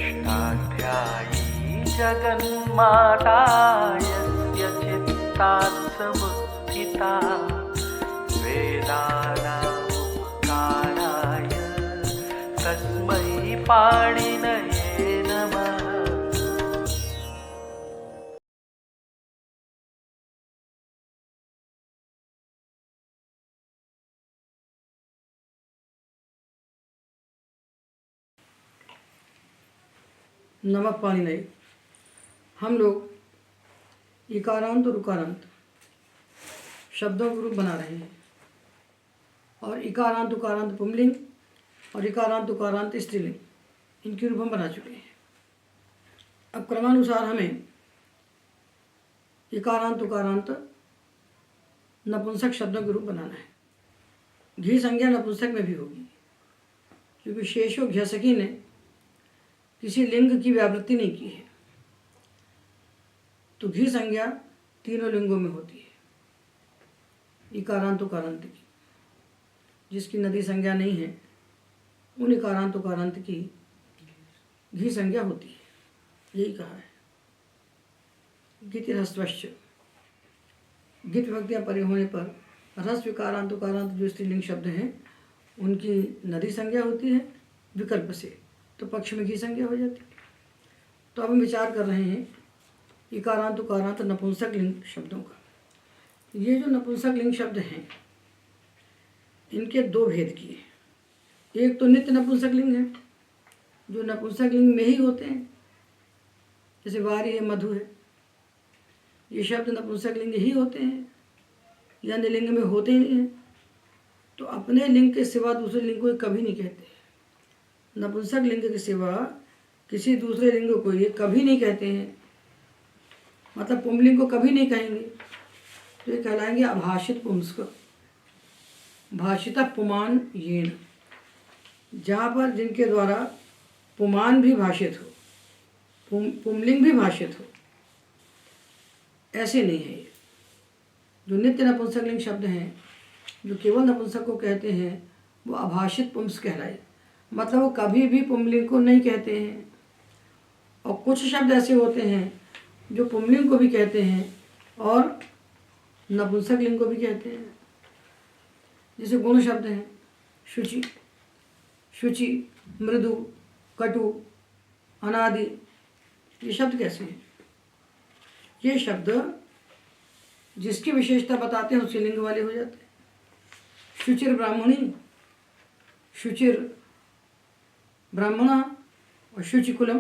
षष्ठाध्यायी जगन्माता यस्य चित्तात् समुत्थिता वेदानामुपकाराय तस्मै पाणिनये नमः। नमक पानी नहीं। हम लोग इकारांत और उकारांत शब्दों के रूप बना रहे हैं और इकारांत उकारांत पुंलिंग और इकारांत उकारांत स्त्रीलिंग इनके रूप हम बना चुके हैं। अब क्रमानुसार हमें इकारांत उकारांत नपुंसक शब्दों के रूप बनाना है। घी संज्ञा नपुंसक में भी होगी क्योंकि शेषो घ्यसकी ने किसी लिंग की व्यावृत्ति नहीं की है, तो घी संज्ञा तीनों लिंगों में होती है, इकारांत उकारांत की। जिसकी नदी संज्ञा नहीं है उन इकारांत उकारांत की घी संज्ञा होती है, यही कहा है। गितिरस्वश्च, गित विभक्तियाँ परे होने पर रस विकारांत उकारांत जो स्त्रीलिंग शब्द हैं उनकी नदी संज्ञा होती है विकल्प से, तो पक्ष में घी संज्ञा हो जाती है। तो अब हम विचार कर रहे हैं इकारांत उकारांत नपुंसक लिंग शब्दों का। ये जो नपुंसक लिंग शब्द हैं इनके दो भेद किए। एक तो नित्य नपुंसक लिंग है जो नपुंसक लिंग में ही होते हैं, जैसे वारी है, मधु है, ये शब्द नपुंसक लिंग ही होते हैं, या अन्य लिंग में होते ही नहीं हैं। तो अपने लिंग के सिवा दूसरे लिंग को कभी नहीं कहते। नपुंसक लिंग के सिवा किसी दूसरे लिंग को ये कभी नहीं कहते हैं, मतलब पुंलिंग को कभी नहीं कहेंगे। तो ये कहलाएंगे अभाषित पुंस्क, भाषिता पुमान येन, जहाँ पर जिनके द्वारा पुमान भी भाषित हो, पुंलिंग भी भाषित हो, ऐसे नहीं है ये। जो नित्य नपुंसक लिंग शब्द हैं जो केवल नपुंसक को कहते हैं वो अभाषित पुंस कहलाए, मतलब वो कभी भी पुंलिंग को नहीं कहते हैं। और कुछ शब्द ऐसे होते हैं जो पुंलिंग को भी कहते हैं और नपुंसक लिंग को भी कहते हैं। जैसे गुण शब्द हैं शुचि, शुचि, मृदु, कटु, अनादि, ये शब्द कैसे हैं? ये शब्द जिसकी विशेषता बताते हैं उसके लिंग वाले हो जाते हैं। शुचिर ब्राह्मणी, शुचिर ब्राह्मणा और शुचिकुलम,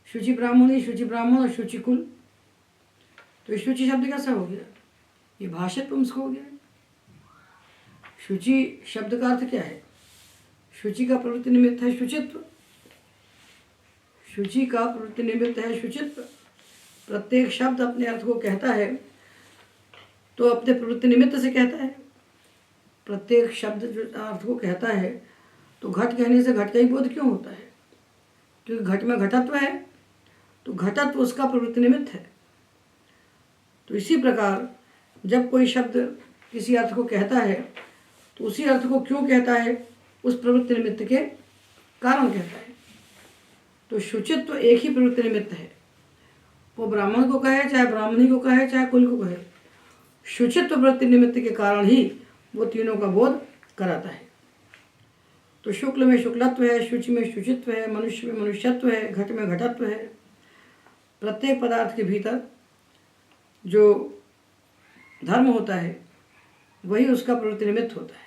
शुचि ब्राह्मणी, शुचि ब्राह्मण और शुचिकुल। तो शुचि शब्द कैसा हो गया? ये भाषित पुंस्क हो गया। शुचि शब्द का अर्थ क्या है? शुचि का प्रवृत्ति निमित्त है शुचित्व, शुचि का प्रवृत्ति निमित्त है शुचित्व। प्रत्येक शब्द अपने अर्थ को कहता है तो अपने प्रवृत्ति निमित्त से कहता है। प्रत्येक शब्द जो अर्थ को कहता है तो घट कहने से घट का ही बोध क्यों होता है? क्योंकि घट में घटत्व है, तो घटत्व उसका प्रवृत्ति निमित्त है। तो इसी प्रकार जब कोई शब्द किसी अर्थ को कहता है तो उसी अर्थ को क्यों कहता है? उस प्रवृत्ति निमित्त के कारण कहता है। तो शुचित्व एक ही प्रवृत्ति निमित्त है, वो ब्राह्मण को कहे, चाहे ब्राह्मणी को कहे, चाहे कुल को कहे, शुचित्व प्रवृत्ति निमित्त के कारण ही वो तीनों का बोध कराता है। तो शुक्ल में शुक्लत्व है, शुचि में शुचित्व है, मनुष्य में मनुष्यत्व है, घट में घटत्व है। प्रत्येक पदार्थ के भीतर जो धर्म होता है वही उसका प्रवृत्ति निमित्त होता है।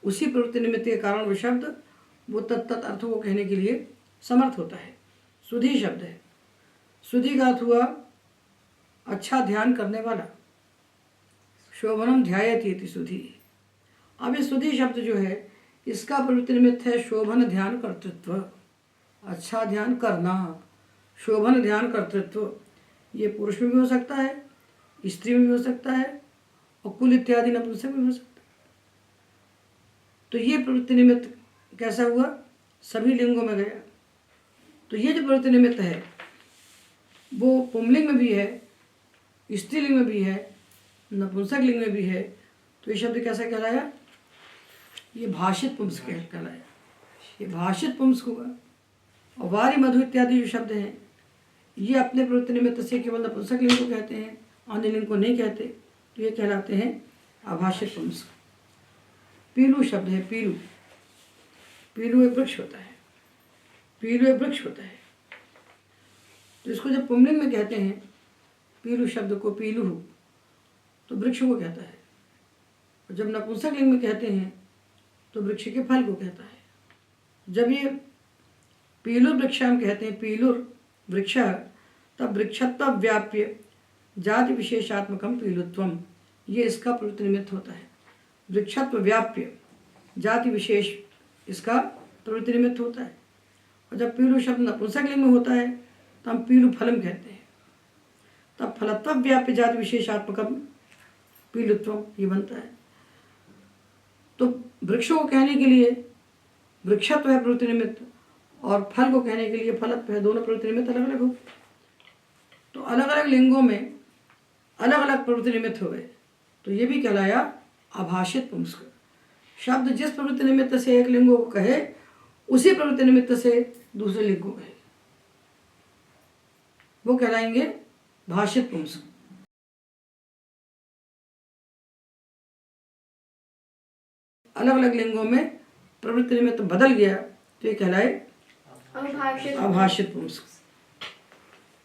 उसी प्रवृत्ति निमित्त के कारण वो शब्द वो तत्त अर्थों को कहने के लिए समर्थ होता है। सुधी शब्द है, सुधी का अर्थ हुआ अच्छा ध्यान करने वाला, शोभनम ध्यायति इति सुधी। अब ये सुधी शब्द जो है इसका प्रवृत्ति निमित्त है शोभन ध्यान कर्तृत्व, अच्छा ध्यान करना, शोभन ध्यान कर्तृत्व। ये पुरुष में भी हो सकता है, स्त्री में भी हो सकता है और कुल इत्यादि नपुंसक में भी हो सकता है। तो ये प्रवृत्ति निमित्त कैसा हुआ? सभी लिंगों में गया। तो ये जो प्रवृत्ति निमित्त है वो पुंलिंग में भी है, स्त्रीलिंग में भी है, नपुंसक लिंग में भी है। तो ये शब्द कैसा कहलाया? ये भाषित पुंस्क कहलाया। ये भाषित पुंस्क हुआ। और वारी मधु इत्यादि जो शब्द हैं ये अपने प्रवृत्ति निमित्त से केवल नपुंसक लिंग को कहते हैं, अन्य लिंग को नहीं कहते। तो ये कहलाते हैं आभाषित पुंसक। पीलू शब्द है, पीलू। पीलू एक वृक्ष होता है, पीलू एक वृक्ष होता है। तो इसको जब पुंलिंग में कहते हैं पीलू शब्द को, पीलू, तो वृक्ष को कहता है। और जब नपुंसक लिंग में कहते हैं तो वृक्ष के फल को कहता है। जब ये पीलुर वृक्ष हम कहते हैं, पीलुर वृक्ष, तब वृक्षत्व व्याप्य जाति विशेषात्मकम पीलुत्वम, ये इसका प्रवृत्ति निमित्त होता है। वृक्षत्व व्याप्य जाति विशेष इसका प्रवृत्ति निमित्त होता है। और जब पीलू शब्द नपुंसक लिंग में होता है तो हम पीलू फलम कहते हैं, तब फलत्व व्याप्य जाति विशेषात्मकम पीलुत्वम ये बनता है। तो वृक्षों को कहने के लिए वृक्षत्व है प्रवृत्ति निमित्त, और फल को कहने के लिए फलत्व है। दोनों प्रवृत्ति निमित्त अलग अलग हो, तो अलग अलग लिंगों में अलग अलग प्रवृत्ति निमित्त हो गए। तो ये भी कहलाया आभाषित पुंसक। शब्द जिस प्रवृत्ति निमित्त से एक लिंगों को कहे उसी प्रवृत्ति निमित्त से दूसरे लिंग को कहे, वो कहलाएंगे भाषित पुंसक। अलग अलग लिंगों में प्रवृत्ति निमित्त बदल गया तो ये कहलाए आभाषित पुंसक।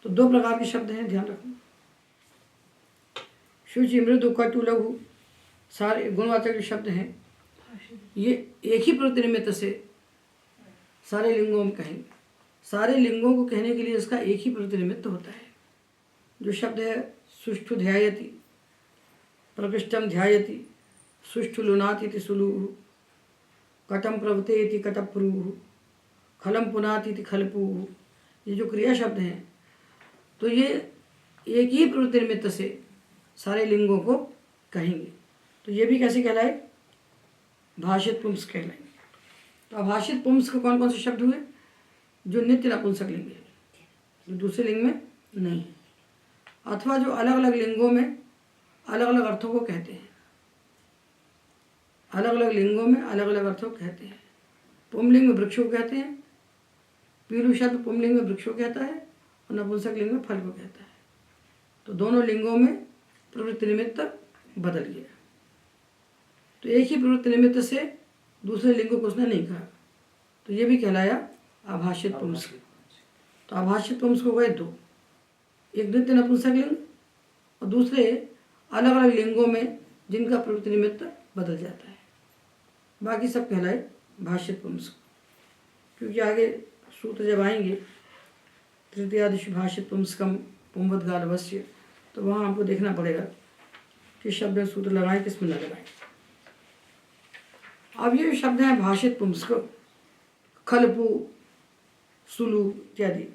तो दो प्रकार के शब्द हैं, ध्यान रखना। शुचि, मृदु, कटु, लघु, सारे गुणवाचक जो शब्द हैं ये एक ही प्रवृत्ति निमित्त से सारे लिंगों में कहेंगे। सारे लिंगों को कहने के लिए इसका एक ही प्रवृत्ति निमित्त होता है। जो शब्द है सुष्ठु ध्यायति, प्रकृष्टम ध्यायति, सुष्ठु लुनाति इति सुलुः, कटम प्रवते इति कटप्रुः, खलम पुनाति इति खलपुः, ये जो क्रिया शब्द हैं तो ये एक ही प्रवृत्ति निमित्त से सारे लिंगों को कहेंगे। तो ये भी कैसे कहलाए? भाषित पुंसक कहलाएंगे। तो अभाषित पुंसक कौन कौन से शब्द हुए? जो नित्य नपुंसक लिंग है, जो दूसरे लिंग में नहीं है, अथवा जो अलग अलग लिंगों में अलग अलग अर्थों को कहते हैं। अलग अलग लिंगों में अलग अलग अर्थों को कहते हैं। पुंलिंग में वृक्ष को कहते हैं, पीलू शब्द पुंलिंग में वृक्ष को कहता है और नपुंसक लिंग में फल को कहता है। तो दोनों लिंगों में प्रवृत्ति निमित्त बदल गया। तो एक ही प्रवृत्ति निमित्त से दूसरे लिंग को उसने नहीं कहा, तो ये भी कहलाया आभाषित पुंसक। तो आभाषित पुंसक हो गए दो, एक नित्य नपुंसक लिंग और दूसरे अलग अलग लिंगों में जिनका प्रवृत्ति निमित्त बदल जाता है। बाकी सब कहलाए भाषित पुंसक। क्योंकि आगे सूत्र जब आएंगे तृतीयादिशु भाषित पुंसकम पुंवद्गालवस्य, तो वहाँ हमको देखना पड़ेगा कि शब्द में सूत्र लगाएं किसमें न लगाएं। अब ये शब्द हैं भाषित पुंसक, खलपु, सुलु इत्यादि,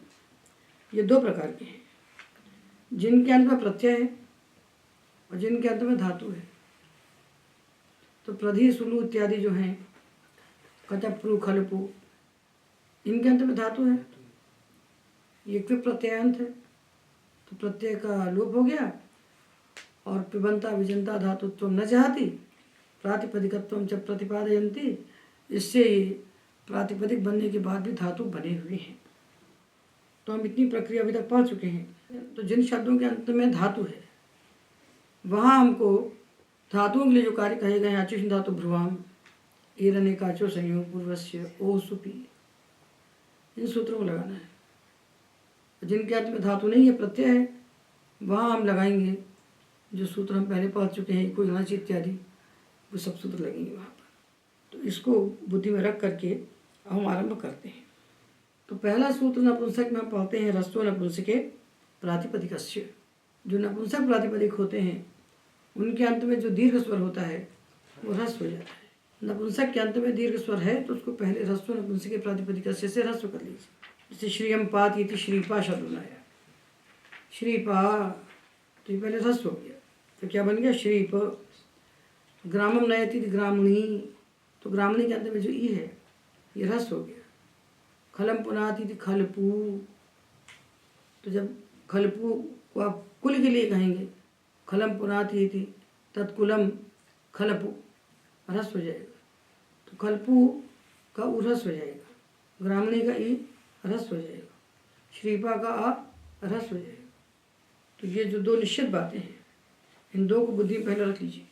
ये दो प्रकार के हैं, जिनके अंत में प्रत्यय है और जिनके अंत में धातु है। तो प्रधि, सुलु इत्यादि जो हैं, कटप्रु, खलपु, इनके अंत में धातु है। ये क्विप प्रत्ययांत है, तो प्रत्यय का लोप हो गया और पिबंता विजंता धातुत्व न चाहती प्रातिपदिकत्व जब प्रतिपादयंती, इससे प्रातिपदिक बनने के बाद भी धातु बने हुए हैं। तो हम इतनी प्रक्रिया अभी तक पढ़ चुके हैं। तो जिन शब्दों के अंत में धातु है वहाँ हमको धातुओं के लिए जो कार्य कहे गए हैं, अचुष धातु भ्रुवाम, ईरने काचो संयोग पूर्वस्य ओ सुपी, इन सूत्रों को लगाना है। जिनके अर्थ में धातु नहीं है, प्रत्यय है, वहाँ हम लगाएंगे जो सूत्र हम पहले पढ़ चुके हैं, कोई घनाची इत्यादि, वो सब सूत्र लगेंगे वहाँ पर। तो इसको बुद्धि में रख करके हम आरंभ करते हैं। तो पहला सूत्र नपुंसक में हम पढ़ते हैं रस्व नपुंसके प्रातिपदिकस्य। जो नपुंसक प्रातिपदिक होते हैं उनके अंत में जो दीर्घ स्वर होता है वो ह्रस्व हो जाता है। नपुंसक के अंत में दीर्घ स्वर है तो उसको पहले ह्रस्व नपुंसके प्रातिपदिकस्य से ह्रस्व कर लीजिए। जैसे श्रीयम पात इति श्रीपा शब्द बनाया, श्रीपा, तो ये पहले ह्रस्व हो गया, तो क्या बन गया? श्रीप। ग्रामम नयति ग्रामणी, तो ग्रामणी के अंत में जो ई है ये ह्रस्व हो गया। खलम पुनाति थी खलपू, तो जब खलपू को आप कुल के लिए कहेंगे, खलम पुनाति थी तत्कुलम खलपू, ह्रस्व हो जाएगा। तो खलपू का उ ह्रस्व हो जाएगा, ग्रामणी का ई ह्रस्व हो जाएगा, श्रीपा का आ ह्रस्व हो जाएगा। तो ये जो दो निश्चित बातें हैं, इन दो को बुद्धि में पहले रख लीजिए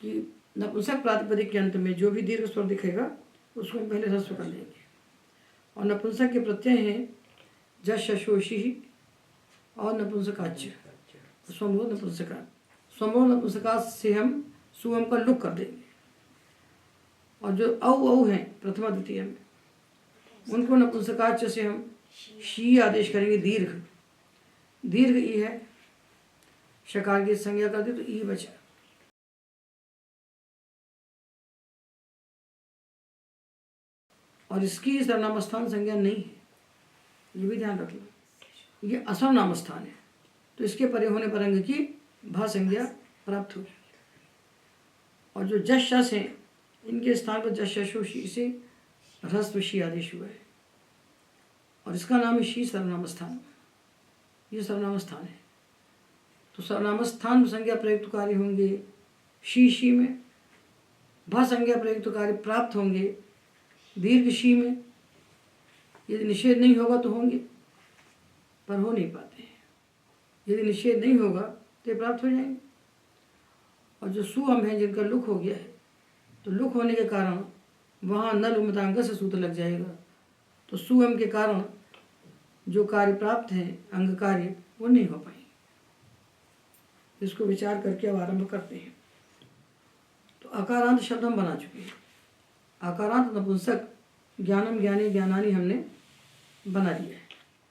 कि नपुंसक प्रातिपदिक के अंत में जो भी दीर्घ स्वर दिखेगा उसको हम पहले ह्रस्व कर देंगे। और नपुंसक के प्रत्यय हैं जश शशोषी और नपुंसकाच्य, स्वमूल नपुंसका। स्वमूल नपुंसका से हम सुअम का लुक कर देंगे। और जो औ हैं प्रथमा द्वितीय में, उनको नपुंसकाच्य से हम शी आदेश करेंगे। दीर्घ दीर्घ ई है, शकार की संज्ञा कर दे तो ई बचा। और इसकी सर्वनाम स्थान संज्ञा नहीं है, ये भी ध्यान रख लो। ये असर्वनाम स्थान है, तो इसके परे होने पर अंग की भा संज्ञा प्राप्त होगी। और जो जश शस हैं, इनके स्थान पर जश शशो शी से ह्रस्व शी आदेश हुआ है, और इसका नाम है शी सर्वनाम स्थान। ये सर्वनाम स्थान है। तो सर्वनाम स्थान संज्ञा प्रयुक्त कार्य होंगे शी में, भा संज्ञा प्रयुक्त कार्य प्राप्त होंगे दीर्घ शी में। यदि निषेध नहीं होगा तो होंगे, पर हो नहीं पाते हैं। यदि निषेध नहीं होगा तो ये प्राप्त हो जाएंगे। और जो सुअम है जिनका लुक हो गया है, तो लुक होने के कारण वहाँ नल उमतांग से सूत्र लग जाएगा। तो सुअम के कारण जो कार्य प्राप्त हैं अंग कार्य, वो नहीं हो पाएंगे। इसको विचार करके अब आरंभ करते हैं। तो अकारांत शब्द हम बना चुके हैं। आकारांत नपुंसक ज्ञानम ज्ञाने ज्ञानानि हमने बना लिया है।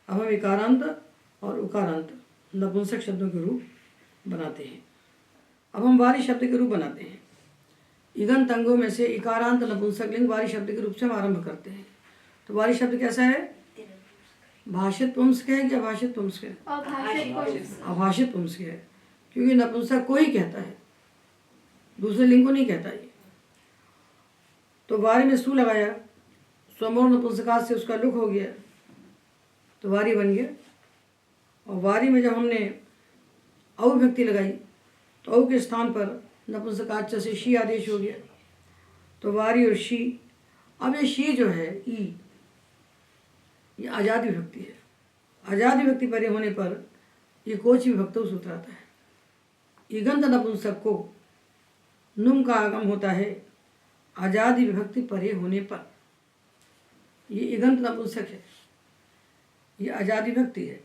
अब हम इकारांत और उकारांत नपुंसक शब्दों के रूप बनाते हैं। अब हम वारी शब्द के रूप बनाते हैं। इगंत अंगों में से इकारांत नपुंसक लिंग वारी शब्द के रूप से हम आरंभ करते हैं। तो वारी शब्द कैसा है? भाषित पुंसक है कि अभाषित पुंसक है? अभाषित पुंसक है, क्योंकि नपुंसक को ही कहता है, दूसरे लिंग को नहीं कहता ये। तो वारी में सु लगाया, स्वमोर नपुंसकात से उसका लुक हो गया, तो वारी बन गया। और वारी में जब हमने औ विभक्ति लगाई तो औ के स्थान पर नपुंसकाच से शी आदेश हो गया, तो वारी और शी। अब ये शी जो है ई, ये आजादी विभक्ति है। आजादी विभक्ति परे होने पर ये कोच विभक्तो सूत्र आता है। इगंत नपुंसक को नुम का आगम होता है आजादी विभक्ति परे होने पर। ये इगंत नपुंसक है, ये आजादी विभक्ति है।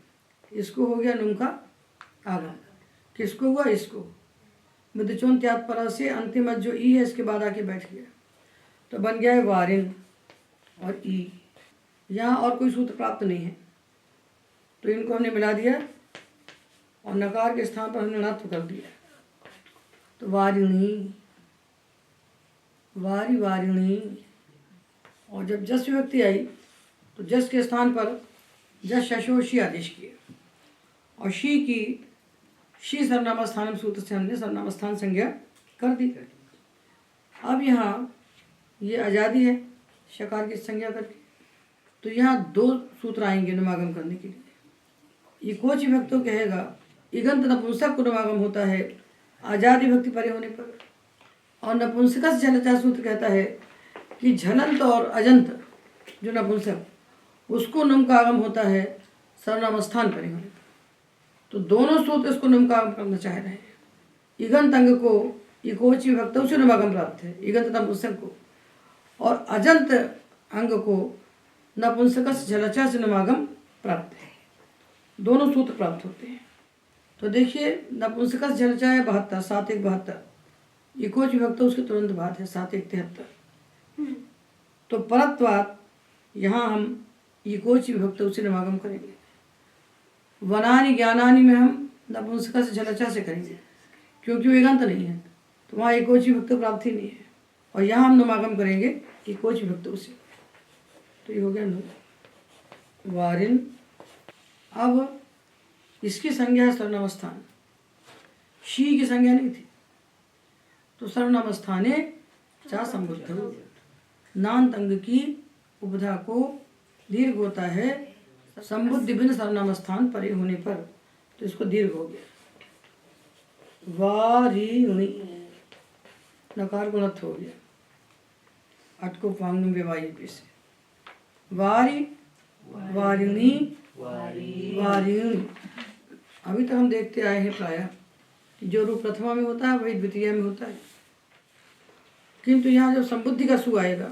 इसको हो गया नुम का आगम। किसको हुआ? इसको। विदचोन त्याग परा से अंतिम जो ई है इसके बाद आके बैठ गया, तो बन गया है वारिन और ई। यहाँ और कोई सूत्र प्राप्त नहीं है, तो इनको हमने मिला दिया और नकार के स्थान पर हमने णत्व कर दिया। तो वारिणी, वारी वारिणी। और जब जस विभक्ति आई तो जस के स्थान पर जस शशो शी आदेश किए, और शी की शी सर्वनाम स्थान सूत्र से हमने सर्वनाम स्थान संज्ञा कर दी। अब यहाँ ये आज़ादी है शकार की संज्ञा करके, तो यहाँ दो सूत्र आएंगे नुमागम करने के लिए। ये कोच विभक्तो कहेगा इगंत नपुंसक को नुमागम होता है आज़ादी विभक्ति परे होने पर, और नपुंसकस झलचा सूत्र कहता है कि झलंत और अजंत जो नपुंसक, उसको नुम का आगम होता है सर्वनाम स्थान परे होने पर। तो दोनों सूत्र इसको नुम का आगम करना चाह रहे हैं। इगंत अंग को इकोच विभक्तों से नुमागम प्राप्त है इगंत नपुंसक को, और अजंत अंग को नपुंसकस झलचा से नुमागम प्राप्त है। दोनों सूत्र प्राप्त होते हैं। तो देखिए नपुंसकस झलचा है 72, 7 1 72। इकोच विभक्तों उसके तुरंत बाद है 7 1 73। तो परत्वात यहाँ हम इकोच विभक्तों से नुमागम करेंगे। वनानि ज्ञानानि में हम नपुंसकस झलचा से करेंगे, क्योंकि वो इगंत नहीं है, तो वहाँ इकोच विभक्त प्राप्ति नहीं है। और यहाँ हम नुमागम करेंगे इकोच विभक्तों से। तो ये हो गया नु वारिन। अब इसकी संज्ञा है सर्वनाम स्थान, शी की संज्ञा नहीं थी, तो सर्वनाम स्थाने चा संबुद्ध। नान्त अंग की उपधा को दीर्घ होता है संबुद्धि भिन्न सर्वनाम स्थान परे होने पर, तो इसको दीर्घ हो गया। वारिणी, नकार को नत्थ हो गया, अटको पांगनुम विवाही पे से। वारी वारिणी वारिणी। अभी तक हम देखते आए हैं प्रायः कि जो रूप प्रथमा में होता है वही द्वितीय में होता है, किंतु यहाँ जब संबुद्धि का सु आएगा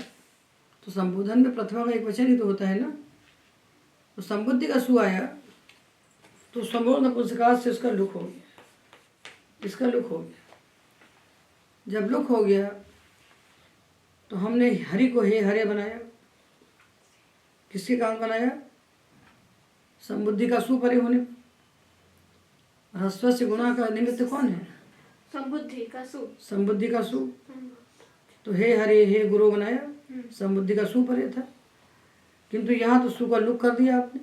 तो संबोधन में प्रथमा का एक वचन ही तो होता है ना। तो संबुद्धि का सु आया तो संबोधन पुस्तकार से उसका लुक हो गया, इसका लुक हो गया। जब लुक हो गया तो हमने हरि को हे हरे बनाया। किसके कारण बनाया? संबुद्धि का सु परे होने। ह्रस्व से गुणा का निमित्त कौन है? संबुद्धि का सु। संबुद्धि का सु। तो हे हरे हे गुरु बनाया, संबुद्धि का सु परे था, किंतु यहाँ तो सु का लुक कर दिया आपने।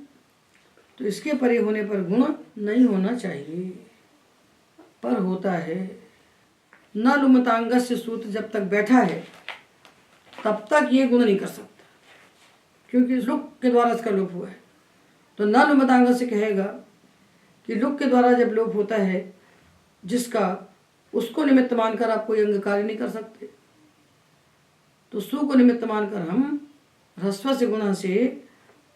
तो इसके परे होने पर गुण नहीं होना चाहिए, पर होता है। न लुमतांगस्य सूत्र जब तक बैठा है तब तक ये गुण नहीं कर सकता, क्योंकि लुक के द्वारा इसका लोप हुआ है। तो न लुमतांगस्य कहेगा कि लुक के द्वारा जब लोप होता है जिसका, उसको निमित्त मानकर आप कोई अंग कार्य नहीं कर सकते। तो सु को निमित्त मानकर हम ह्रस्व से गुणा से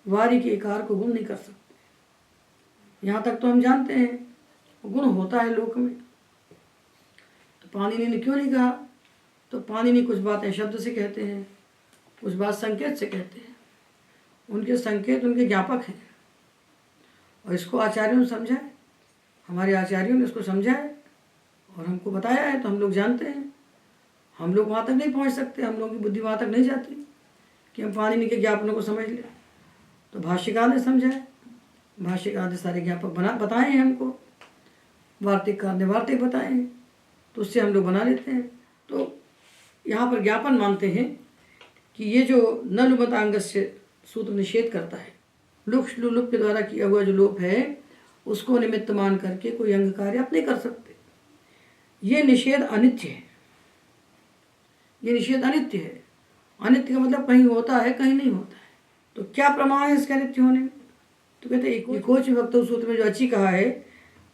वारी के इकार को गुण नहीं कर सकते। यहाँ तक तो हम जानते हैं गुण होता है लोक में। तो पाणिनि ने क्यों नहीं कहा? तो पाणिनि कुछ बातें शब्द से कहते हैं, कुछ बात संकेत से कहते हैं। उनके संकेत उनके ज्ञापक हैं, और इसको आचार्यों ने समझा है, हमारे आचार्यों ने इसको समझा है और हमको बताया है, तो हम लोग जानते हैं। हम लोग वहाँ तक नहीं पहुँच सकते, हम लोगों की बुद्धि वहाँ तक नहीं जाती कि हम पाणिनि के ज्ञापनों को समझ लें। तो भाष्यकार ने समझा है, भाष्यकार ने सारे ज्ञापक बताए हैं हमको, वार्तिककार ने वार्तिक बताए हैं, तो उससे हम लोग बना लेते हैं। तो यहाँ पर ज्ञापन मानते हैं कि ये जो न लुमतांगस्य सूत्र निषेध करता है, लुक लुलुप के द्वारा किया हुआ जो लोप है उसको निमित्त मान करके कोई अंग कार्य आप नहीं कर सकते। ये निषेध अनित्य है, ये निषेध अनित्य है। अनित्य का मतलब कहीं होता है कहीं नहीं होता है। तो क्या प्रमाण है इसके अनित्य होने में? तो कहते हैं एकोच विभक्त सूत्र में जो अच्छी कहा है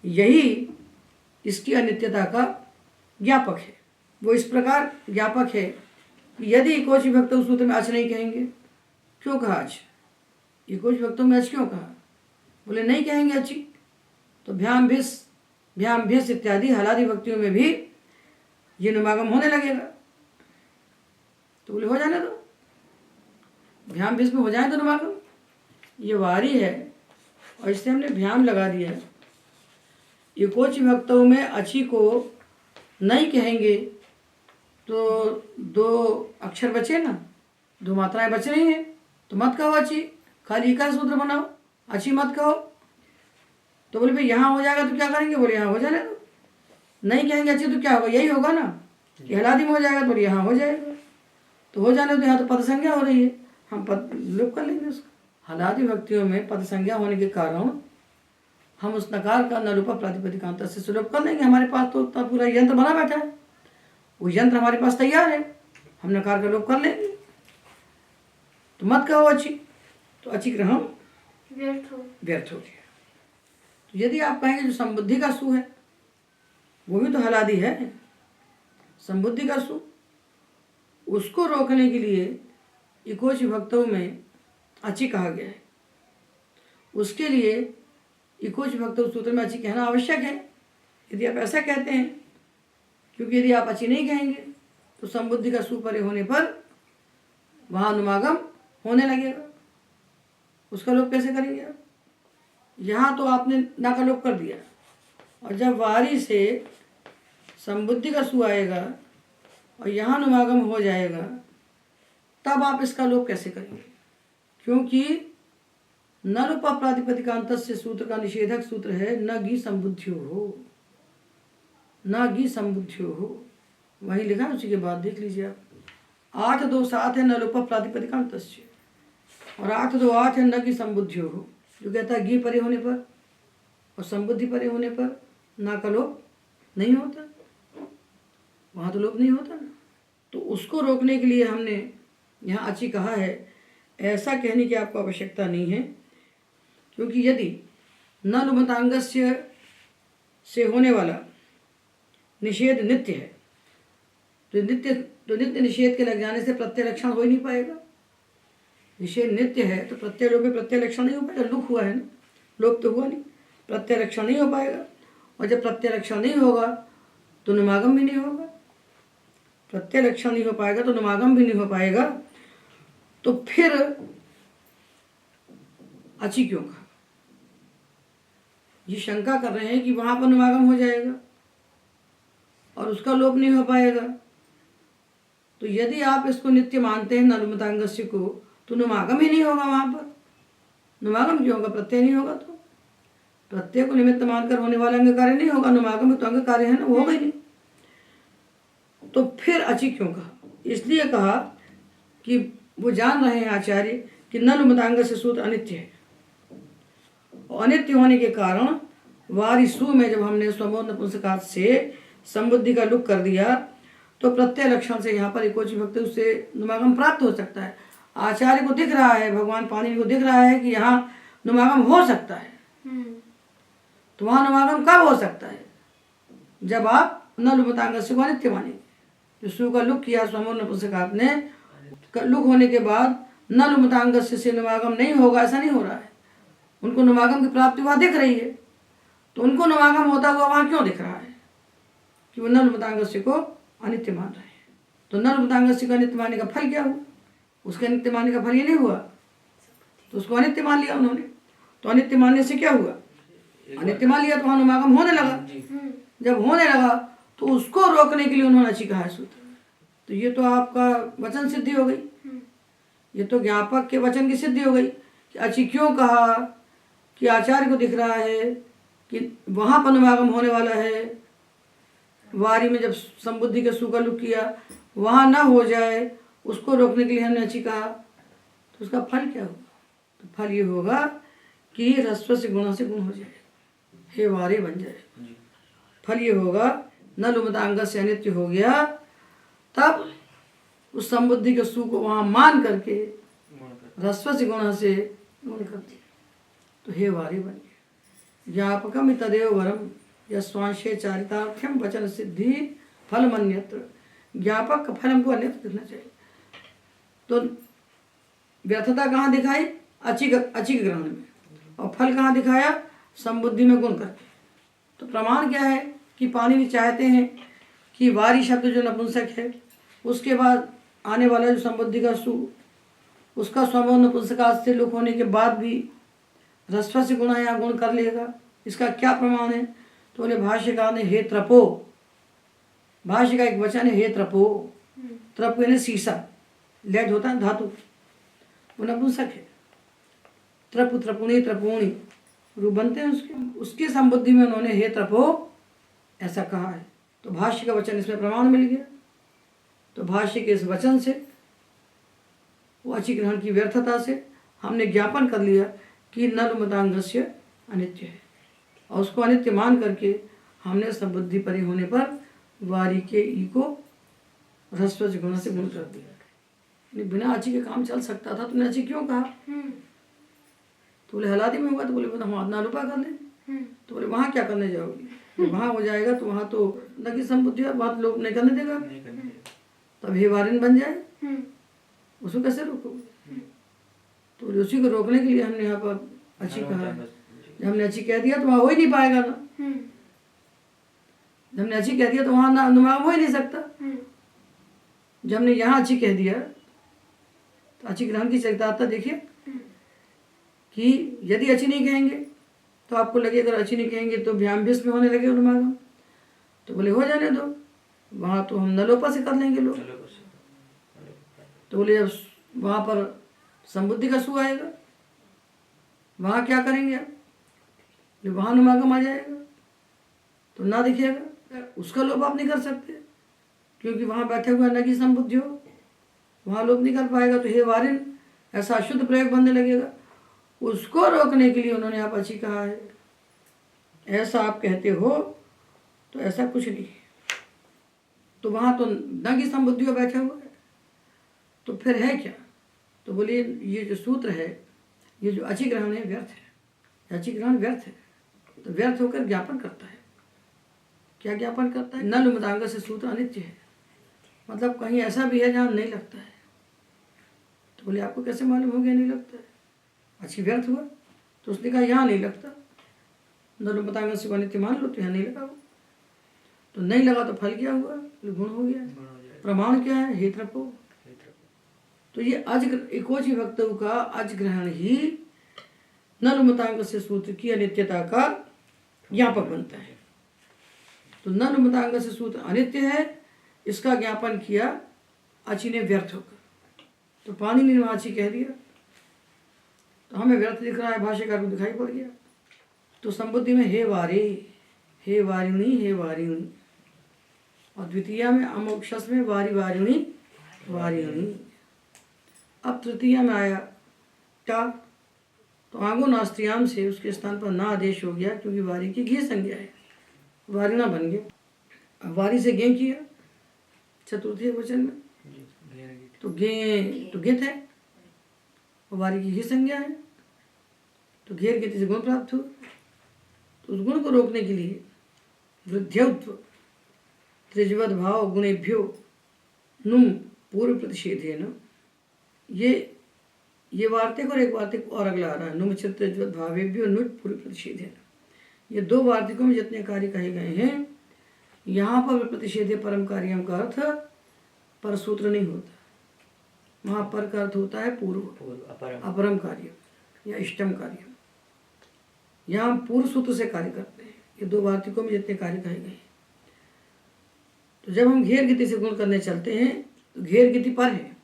यही इसकी अनित्यता का ज्ञापक है। वो इस प्रकार ज्ञापक है कि यदि एकोच विभक्त सूत्र में अच नहीं कहेंगे, क्यों कहा अच? एकोच विभक्तों में अच क्यों कहा? बोले नहीं कहेंगे अच्छी, तो भ्याम भिस इत्यादि हलादि भक्तियों में भी ये नुमागम होने लगेगा। तो बोले हो जाने दो, भ्याम भिस में हो जाए तो नुमागम। ये वारी है और इससे हमने भ्याम लगा दिया है। एकोच विभक्तों में अच्छी को नहीं कहेंगे तो दो अक्षर बचे ना, दो मात्राएं बच रही हैं, तो मत कहो अच्छी, खाली का सूत्र बनाओ, अच्छी मत कहो। तो बोले भाई यहाँ हो जाएगा तो क्या करेंगे? बोले यहाँ हो जाने दो। नहीं कहेंगे अच्छी तो क्या होगा? यही होगा ना कि हलादी में हो जाएगा, तो यहाँ हो जाएगा। तो हो जाने दो, यहाँ तो पद संज्ञा हो रही है, हम पद लोप कर लेंगे उसका। हलादी भक्तियों में पद संज्ञा होने के कारण हम उस नकार का नलुपा प्रातिपदिकांत से सुलभ कर लेंगे। हमारे पास तो उतना पूरा यंत्र बना बैठा है, वो यंत्र हमारे पास तैयार है, हम नकार का लोप कर लेंगे। तो मत कहो अच्छी, तो अच्छी ग्रहण व्यर्थ हो गया। तो यदि आप कहेंगे जो संबुद्धि का सु है वो भी तो हलादी है, संबुद्धि का सु, उसको रोकने के लिए एकोच विभक्तों में अच्छी कहा गया है। उसके लिए एकोच विभक्त सूत्र में अच्छी कहना आवश्यक है, यदि आप ऐसा कहते हैं। क्योंकि यदि आप अच्छी नहीं कहेंगे तो संबुद्धि का सु परे होने पर वहाँ अनुमागम होने लगेगा, उसका लोप कैसे करेंगे आप? यहाँ तो आपने ना का लोप कर दिया, और जब वारी से संबुद्धि का सु आएगा और यहाँ अनुमागम हो जाएगा तब आप इसका लोप कैसे करेंगे? क्योंकि न रूपा प्रातिपदिकांत से सूत्र का निषेधक सूत्र है न गी संबुद्धियो हो, न गी संबुद्धियो हो। वही लिखा है, उसी के बाद देख लीजिए आप। 8-2-7 है न रूपा प्रातिपदिकांत से, और 8-2-8 है न गी संबुद्धियो हो, जो कहता है गी परे होने पर और संबुद्धि परे होने पर ना का लोप नहीं होता, वहाँ तो लोप नहीं होता ना। तो उसको रोकने के लिए हमने यहाँ अच्छी कहा है। ऐसा कहने की आपको आवश्यकता नहीं है, क्योंकि यदि न लुमतांगस्य से होने वाला निषेध नित्य है तो नित्य निषेध के लग जाने से प्रत्यय लक्षण हो ही नहीं पाएगा। विषय नित्य है तो प्रत्यय लोप में प्रत्यय लक्षण नहीं हो पाएगा, लुक हुआ है ना, लोप तो हुआ नहीं, प्रत्यय लक्षण नहीं हो पाएगा। और जब प्रत्यय लक्षण नहीं होगा तो नुमागम भी नहीं होगा, प्रत्यय लक्षण नहीं हो पाएगा तो नुमागम भी नहीं हो पाएगा। तो फिर अची क्यों कहा? ये शंका कर रहे हैं कि वहां पर नुमागम हो जाएगा और उसका लोप नहीं हो पाएगा। तो यदि आप इसको नित्य मानते हैं नलुमतांगस्य को, तो नुमागम ही नहीं होगा वहां पर। नुमागम क्यों होगा? प्रत्यय नहीं होगा तो प्रत्यय को निमित्त मानकर होने वाला अंग कार्य नहीं होगा, नुमागम तो अंग कार्य है ना, वो होगा ही नहीं। तो फिर अची क्यों कहा? इसलिए कहा कि वो जान रहे हैं आचार्य कि नलुमतांग से सूत्र अनित्य है, और अनित्य होने के कारण वारी सु में जब हमने स्वमोद नपुंसकात से संबुद्धि का लुक कर दिया तो प्रत्यय लक्षण से यहाँ पर एकोची भक्ति उससे नुमागम प्राप्त हो सकता है। आचार्य को दिख रहा है, भगवान पाणिनि को दिख रहा है कि यहाँ नुमागम हो सकता है। तो वहाँ नुमागम कब हो सकता है? जब आप नलुमतांग से को अनित्य मानेंगे। जो सु का लुक किया स्वमोद नपुंसकात ने, लुक होने के बाद नलुमतांग से नुमागम नहीं होगा, ऐसा नहीं हो रहा है। उनको नुमागम की प्राप्ति वहाँ दिख रही है, तो उनको नुमागम होता हुआ वहाँ क्यों दिख रहा है? कि वो नलुमतांगस्य को अनित्य मान रहे हैं। तो नलुमतांगस्य को अनित्य मानने का फल क्या हुआ? उसके अनित्य मानने का फल ये नहीं हुआ, तो उसको अनित्य मान लिया उन्होंने। तो अनित्य मानने से क्या हुआ? अनित्य मान लिया तो वहाँ नुमागम होने लगा। जब होने लगा तो उसको रोकने के लिए उन्होंने अची कहा है सूत्र। तो ये तो आपका वचन सिद्धि हो गई, ये तो ज्ञापक के वचन की सिद्धि हो गई कि अची क्यों कहा? कि आचार्य को दिख रहा है कि वहाँ पर नुमागम होने वाला है। वारी में जब संबुद्धि के सु का लुक किया वहाँ ना हो जाए, उसको रोकने के लिए हमने अच्छी कहा। तो उसका फल क्या होगा? तो फल ये होगा कि रस्व से गुण हो जाए, हे वारे बन जाए। फल ये होगा नलुमतांग से अनित्य हो गया, तब उस संबुद्धि के सु को वहाँ मान करके रस्व से गुण कर दिया, तो हे वारे बन गया। ज्ञापकम तदेव वरम यस्वांशे चारितार्थ्यम वचन सिद्धि फल मन्यत्र। ज्ञापक का फल हमको अन्यत्र दिखना चाहिए। तो व्यर्थता कहाँ दिखाई? अची के ग्रहण में, और फल कहाँ दिखाया? संबुद्धि में गुण करके। तो प्रमाण क्या है? कि पाणिनि चाहते हैं कि वारी शब्द जो नपुंसक है, उसके बाद आने वाला जो संबुद्धि का सु, उसका स्वमोद नपुंसकात से लुक होने के बाद भी रस्व से गुण या गुण कर लेगा। इसका क्या प्रमाण है? तो बोले भाष्यकार ने हे त्रपो, भाष्य का एक वचन है हे त्रपो। त्रप यानी सीसा, लेड होता है धातु, वो नपुंसक है। त्रपु त्रपुणी त्रपुणी रूप बनते हैं उसके संबुद्धि में उन्होंने हे त्रपो ऐसा कहा है। तो भाष्य का वचन इसमें प्रमाण मिल गया। तो भाष्य के इस वचन से, वो अची ग्रहण की व्यर्थता से हमने ज्ञापन कर लिया कि नलुमतांगस्य अनित्य है, और उसको अनित्य मान करके हमने संबुद्धि परे होने पर वारी के ई को रस्व गुण से गुण कर दिया। बिना अची के काम चल सकता था, तुमने अची क्यों कहा? तो बोले हलादी में होगा, तो बोले हम आधना रूपा कर लें। तो बोले वहाँ क्या करने जाओगे? वहाँ हो जाएगा तो वहाँ तो लगी संबुद्धि, वहाँ लोग नहीं करने देगा, तब हे वारिन बन जाए, उसको कैसे रोकोगे? तो उसी को रोकने के लिए हमने यहाँ पर अच्छी कहा है। जब हमने अच्छी कह दिया तो वहाँ हो ही नहीं पाएगा ना। जब हमने अच्छी कह दिया तो वहाँ ना नुमागम हो ही नहीं सकता। जब हमने यहाँ अच्छी कह दिया तो अच्छी ग्रहण की चरितार्थ देखिए कि यदि अच्छी नहीं कहेंगे तो आपको लगे अगर अच्छी नहीं कहेंगे तो भ्याम्भिस में होने लगे नुमागम। तो बोले हो जाने दो, वहाँ तो हम नलोपा से कर लेंगे लोग। तो बोले अब वहाँ पर संबुद्धि का सु आएगा, वहाँ क्या करेंगे आप? वहाँ नुमागम आ जाएगा तो ना दिखेगा, उसका लोप आप नहीं कर सकते क्योंकि वहाँ बैठे हुए न की संबुद्धि हो, वहाँ लोप नहीं कर पाएगा। तो हे वारिन ऐसा अशुद्ध प्रयोग बनने लगेगा। उसको रोकने के लिए उन्होंने आप अच्छी कहा है। ऐसा आप कहते हो तो ऐसा कुछ नहीं है। तो वहाँ तो न की संबुद्धि हो बैठे हुए, तो फिर है क्या? तो बोलिए ये जो सूत्र है, ये जो अची ग्रहण है व्यर्थ है। अची ग्रहण व्यर्थ है, तो व्यर्थ होकर ज्ञापन करता है। क्या ज्ञापन करता है? नलुमतांग से सूत्र अनित्य है, मतलब कहीं ऐसा भी है जहाँ नहीं लगता है। तो बोले आपको कैसे मालूम हो गया नहीं लगता है, अच्छी व्यर्थ हुआ। तो उसने कहा यहाँ नहीं लगता, दोनों बताएंगे से अनित्य मान लो, तो यहाँ नहीं लगा वो। तो नहीं लगा तो फल क्या हुआ, गुण हो गया। प्रमाण क्या है, हेतरपो। तो ये एकोच विभक्तौ का अजग्रहण ही ननुमतांग से सूत्र की अनित्यता का ज्ञापक बनता है। तो ननुमतांग से सूत्र अनित्य है, इसका ज्ञापन किया अची ने व्यर्थ होकर। तो पानी ने आची कह दिया, तो हमें व्यर्थ दिख रहा है, भाष्यकार को दिखाई पड़ गया। तो संबुद्धि में हे वारे, हे वारिणी, हे वारिणी, और द्वितीय में अमोक्षस में वारी वारिणी वारिणी। अब तृतीय में आया टा, तो आगो नास्त्रियाम से उसके स्थान पर ना आदेश हो गया, क्योंकि वारी की घी संज्ञा है, वारिना बन गया। अब वारी से गे किया चतुर्थी वचन में, तो गित है, और वारी की घी संज्ञा है, तो घेर गित से गुण प्राप्त हुआ। तो उस गुण को रोकने के लिए वृद्ध्यौत्व त्रिजवद भाव गुणेभ्यो नुम पूर्व प्रतिषेधे न, ये वार्तिक और एक वार्तिक और अगला आ रहा है, नुम त्रिजवद भावेभ्यो नुट पूर्व प्रतिषेधे न। ये दो वार्तिकों में जितने कार्य कहे गए हैं, यहाँ पर प्रतिषेधे परम कार्यम का अर्थ पर सूत्र नहीं होता, वहाँ पर का अर्थ होता है पूर्व अपरम कार्य या इष्टम कार्य। यहाँ हम पूर्व सूत्र से कार्य करते हैं। ये दो वार्तिकों में जितने कार्य कहे गए हैं, तो जब हम घेर गति से गुण करने चलते हैं, तो घेर गति पर है,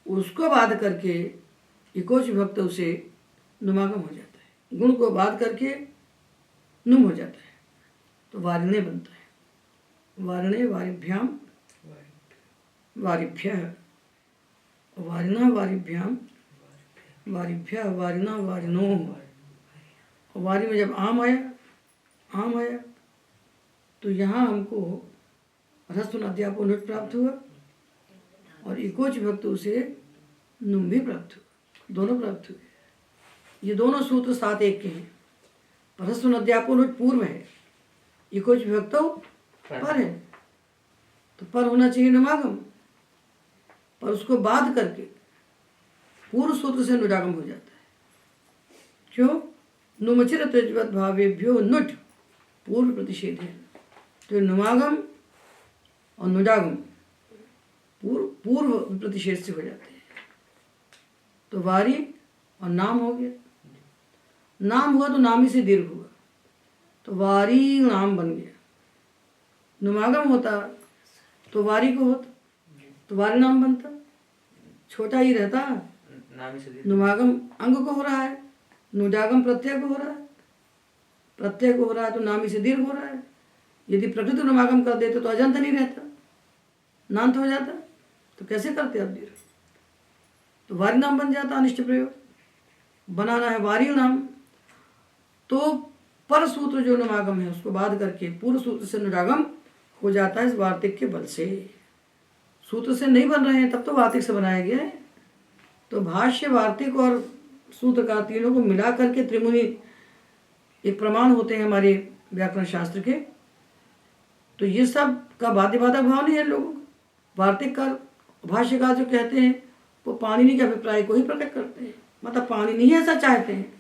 उसको बाध करके इकोच विभक्त उसे नुमागम हो जाता है, गुण को बाध करके नुम हो जाता है, तो वारिणे बनता है। वारिणे वारिभ्याम वारिभ्यः, वारिणा वारिभ्याम वारिभ्यः, वारिणा वारिणोः। वारी में जब आम आया, तो यहाँ हमको ह्रस्व अध्यापो नुट प्राप्त हुआ, और इकोच विभक्त उसे नुम भी प्राप्त हुआ, दोनों प्राप्त हुए। ये दोनों सूत्र 7-1 के हैं। ह्रस्व अध्यापो नुट पूर्व है, इकोच विभक्त पर है, तो पर होना चाहिए नुमागम, पर उसको बाध करके पूर्व सूत्र से नुडागम हो जाता है। क्यों? नुमचिर त्रिजवद भावेभ्यो नुट पूर्व प्रतिषेध है, तो नुमागम और नुडागम पूर्व प्रतिषेध से हो जाते हैं। तो वारी और नाम हो गया, नाम हुआ तो नामी से दीर्घ हुआ, तो वारी नाम बन गया। नुमागम होता तो वारी को होता, तो वारी नाम बनता, छोटा ही रहता। नुमागम अंग को हो रहा है, नुजागम प्रत्यय को हो रहा है, प्रत्यय को हो रहा है तो नामी से दीर्घ हो रहा है। यदि प्रकृति नुमागम कर देते तो अजंत नहीं रहता, नांत हो जाता, तो कैसे करते अब दीर्घ, तो वारी नाम बन जाता। अनिष्ट प्रयोग बनाना है वारी नाम, तो पर सूत्र जो नुमागम है उसको बाध करके पूर्व सूत्र से नुडागम हो जाता है इस वार्तिक के बल से। सूत्र से नहीं बन रहे हैं तब तो वार्तिक से बनाया गया है। तो भाष्य, वार्तिक और सूत्रकार तीनों को मिला करके त्रिमुनि एक प्रमाण होते हैं हमारे व्याकरण शास्त्र के। तो ये सब का बाध्य बाधक भाव नहीं है लोगों को। वार्तिककार, भाष्यकार जो कहते हैं वो पाणिनि के अभिप्राय को ही प्रकट करते हैं, मतलब पाणिनि ही ऐसा चाहते हैं,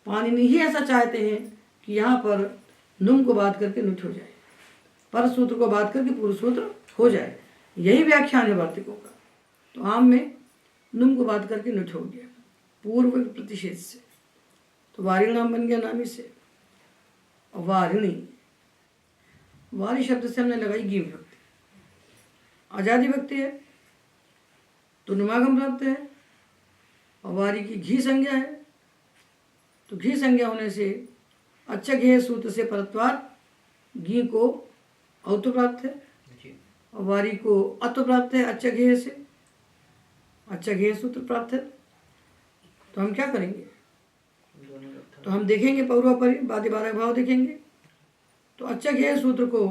पाणिनि ही ऐसा चाहते हैं कि यहाँ पर नुम को बाध करके नुट हो जाए, पर सूत्र को बाध करके पूर्व सूत्र हो जाए, यही व्याख्यान है वार्तिकों का। तो आम में नुम को बाध करके नुट हो गया पूर्व प्रतिषेध से, तो वारी नाम बन गया नामी से। और वारिणी, वारी शब्द से हमने लगाई गी विभक्ति, आजादी व्यक्ति है तो नुमागम प्राप्त है, और वारी की घी संज्ञा है, तो घी संज्ञा होने से अच्छा घेय सूत्र से परत्वार घी को औत्व प्राप्त है, और वारी को अत्व प्राप्त है अच्छा घेय से, अच्छा घेय सूत्र प्राप्त है। तो हम क्या करेंगे, तो हम देखेंगे पौर्वापरि बाध्य बाधक भाव देखेंगे। तो अच्छा घेय सूत्र को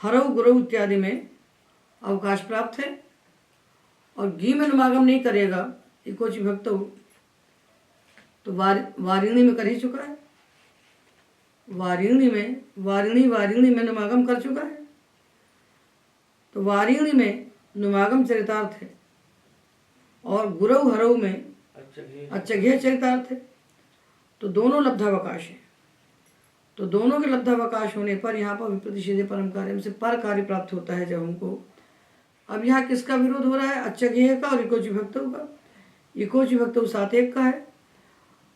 हरव गुरव इत्यादि में अवकाश प्राप्त है, और घी में नुमागम नहीं करेगा इकोच विभक्त हो, तो वारिणी में कर ही चुका है, वारिणी में नुमागम कर चुका है, तो वारिणी में नुमागम चरितार्थ है, और गुरव हरव में अच्छा अच्छघे चरितार्थ है, तो दोनों लब्धावकाश है। तो दोनों के लब्धावकाश होने पर यहाँ पर विप्रतिषेधे परम कार्य से पर कार्य प्राप्त होता है जब हमको। अब यहाँ किसका विरोध हो रहा है? अच्छघेय का और इकोच विभक्तौ का। इकोच विभक्तौ 7-1 का है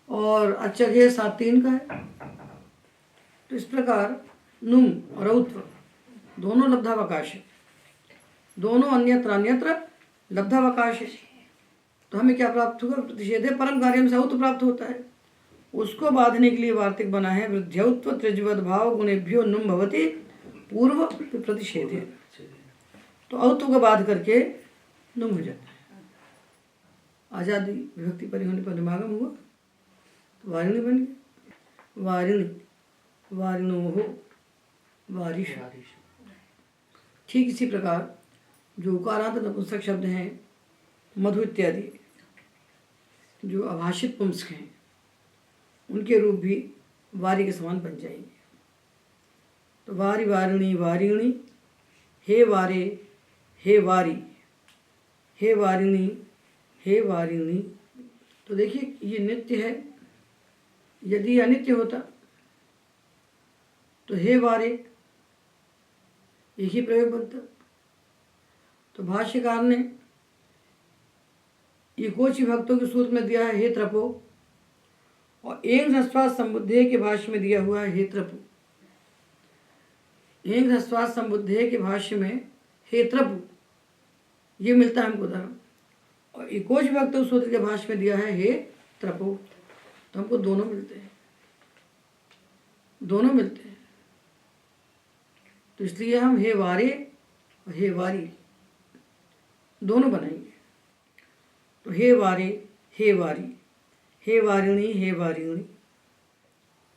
और अच्छघेय 7-3 का है। तो इस प्रकार नुम और औत्व दोनों लब्धावकाश है, दोनों अन्यत्र अन्यत्र लब्धावकाश है। तो हमें क्या प्राप्त होगा? प्रतिषेधे परम कार्य से औत्व प्राप्त होता है। उसको बांधने के लिए वार्तिक बना है वृद्ध्यौत्व त्रिज्वद भाव गुणेभ्यो नुम भवति पूर्व प्रतिषेधे। तो औत्व को बाध करके नुम हो जाता है। आजादी विभक्ति परी होने पर निमागम हुआ तो वारिणी बन गया। वारिणी वारिणो हो वारिश। ठीक इसी प्रकार जो उकारांत नपुंसक शब्द हैं मधु इत्यादि जो अभाषित पुंसक हैं उनके रूप भी वारी के समान बन जाएंगे। तो वारी वारिणी वारिणी, हे वारे हे वारी, हे वारिणी हे वारिणी। तो देखिए ये नित्य है, यदि अनित्य होता तो हे वारे एक ही प्रयोग बनता। तो भाष्यकार ने इकोच विभक्तों के सूत्र में दिया है हे त्रपो, और एक ह्रस्वास संबुद्धे के भाष्य में दिया हुआ है हे त्रपु। एक ह्रस्वास संबुद्धे के भाष्य में हे त्रपु ये मिलता है हमको धर्म, और इकोच विभक्तों सूत्र के भाष्य में दिया है हे त्रपो। तो हमको दोनों मिलते हैं, दोनों मिलते हैं। तो इसलिए हम हे वारे और हे वारी दोनों बनाएंगे। तो हे वारे हे वारी, हे वारिणी हे वारिणी,